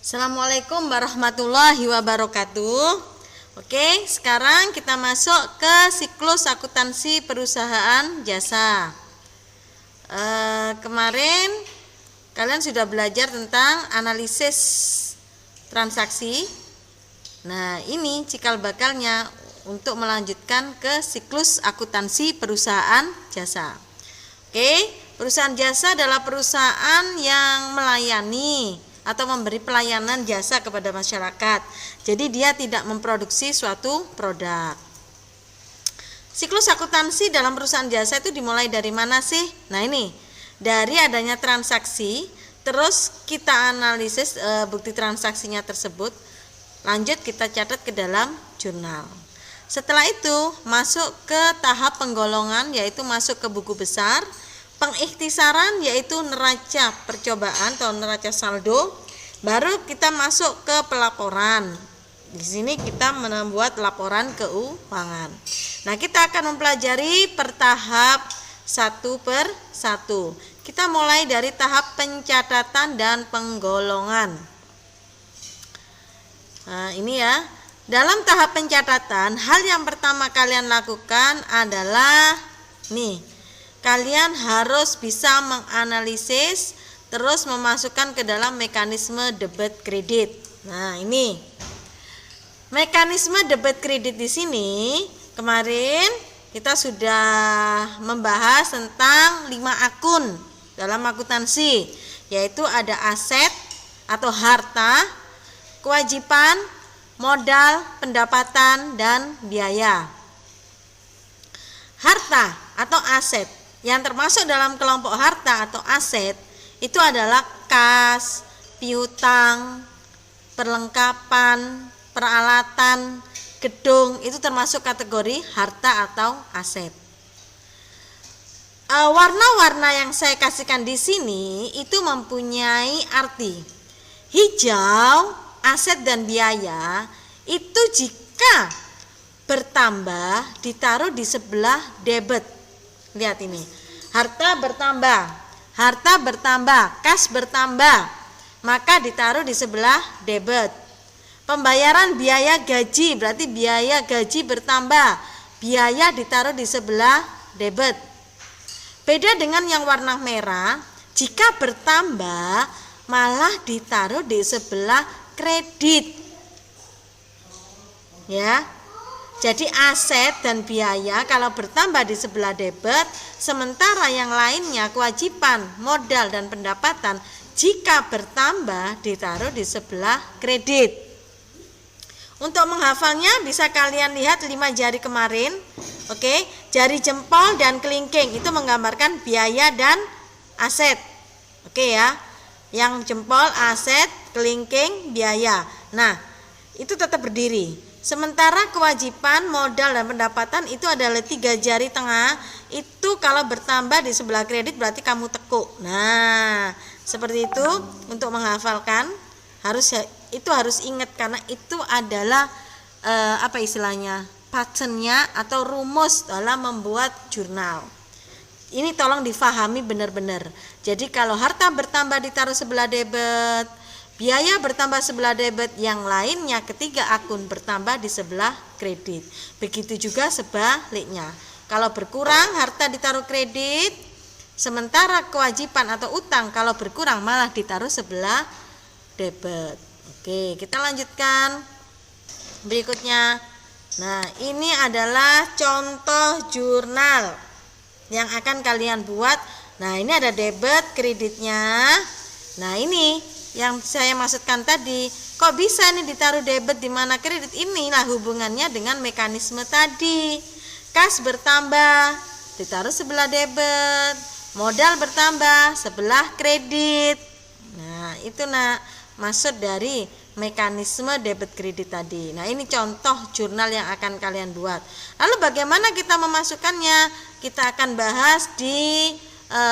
Assalamualaikum warahmatullahi wabarakatuh. Oke, sekarang kita masuk ke siklus akuntansi perusahaan jasa. Kemarin kalian sudah belajar tentang analisis transaksi. Nah, ini cikal bakalnya untuk melanjutkan ke siklus akuntansi perusahaan jasa. Oke, perusahaan jasa adalah perusahaan yang melayani atau memberi pelayanan jasa kepada masyarakat. Jadi dia tidak memproduksi suatu produk. Siklus akuntansi dalam perusahaan jasa itu dimulai dari mana sih? Nah, ini dari adanya transaksi, terus kita analisis bukti transaksinya tersebut, lanjut kita catat ke dalam jurnal. Setelah itu masuk ke tahap penggolongan, yaitu masuk ke buku besar. Pengikhtisaran yaitu neraca percobaan atau neraca saldo, baru kita masuk ke pelaporan. Di sini kita membuat laporan keuangan. Nah, kita akan mempelajari per tahap satu per satu. Kita mulai dari tahap pencatatan dan penggolongan. Nah, ini ya. Dalam tahap pencatatan, hal yang pertama kalian lakukan adalah kalian harus bisa menganalisis terus memasukkan ke dalam mekanisme debit kredit. Nah, ini mekanisme debit kredit di sini kemarin kita sudah membahas tentang 5 akun dalam akuntansi, yaitu ada aset atau harta, kewajiban, modal, pendapatan, dan biaya. Harta atau aset yang termasuk dalam kelompok harta atau aset itu adalah kas, piutang, perlengkapan, peralatan, gedung, itu termasuk kategori harta atau aset. Warna-warna yang saya kasihkan di sini itu mempunyai arti. Hijau, aset dan biaya, itu jika bertambah ditaruh di sebelah debit. Lihat ini, harta bertambah, kas bertambah, maka ditaruh di sebelah debit. Pembayaran biaya gaji, berarti biaya gaji bertambah, biaya ditaruh di sebelah debit. Beda dengan yang warna merah, jika bertambah malah ditaruh di sebelah kredit. Ya. Jadi aset dan biaya kalau bertambah di sebelah debit, sementara yang lainnya kewajiban, modal, dan pendapatan jika bertambah ditaruh di sebelah kredit. Untuk menghafalnya bisa kalian lihat 5 jari kemarin. Oke, jari jempol dan kelingking itu menggambarkan biaya dan aset. Oke ya. Yang jempol aset, kelingking biaya. Nah, itu tetap berdiri. Sementara kewajiban, modal, dan pendapatan itu adalah 3 jari tengah. Itu kalau bertambah di sebelah kredit berarti kamu tekuk. Nah, seperti itu untuk menghafalkan harus ingat, karena itu adalah patternnya atau rumus dalam membuat jurnal. Ini tolong difahami benar-benar. Jadi kalau harta bertambah ditaruh sebelah debit, biaya bertambah sebelah debit, yang lainnya ketiga akun bertambah di sebelah kredit. Begitu juga sebaliknya. Kalau berkurang harta ditaruh kredit, sementara kewajiban atau utang kalau berkurang malah ditaruh sebelah debit. Oke, kita lanjutkan berikutnya. Nah, ini adalah contoh jurnal yang akan kalian buat. Nah, ini ada debit kreditnya. Nah, ini yang saya maksudkan tadi, kok bisa ini ditaruh debit di mana kredit? Inilah hubungannya dengan mekanisme tadi. Kas bertambah ditaruh sebelah debit, modal bertambah sebelah kredit. Nah, itu maksud dari mekanisme debit kredit tadi. Nah, ini contoh jurnal yang akan kalian buat. Lalu bagaimana kita memasukkannya? Kita akan bahas di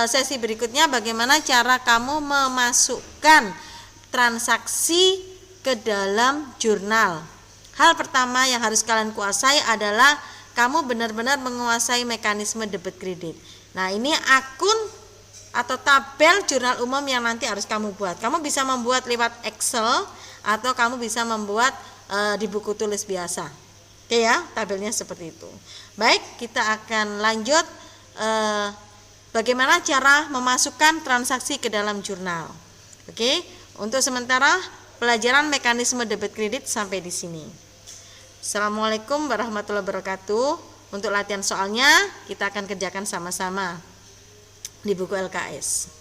sesi berikutnya, bagaimana cara kamu memasukkan transaksi ke dalam jurnal. Hal pertama yang harus kalian kuasai adalah kamu benar-benar menguasai mekanisme debit kredit. Nah, ini akun atau tabel jurnal umum yang nanti harus kamu buat. Kamu bisa membuat lewat Excel atau kamu bisa membuat di buku tulis biasa. Oke ya, tabelnya seperti itu. Baik, kita akan lanjut bagaimana cara memasukkan transaksi ke dalam jurnal. Oke, untuk sementara pelajaran mekanisme debit kredit sampai di sini. Assalamualaikum warahmatullahi wabarakatuh. Untuk latihan soalnya kita akan kerjakan sama-sama di buku LKS.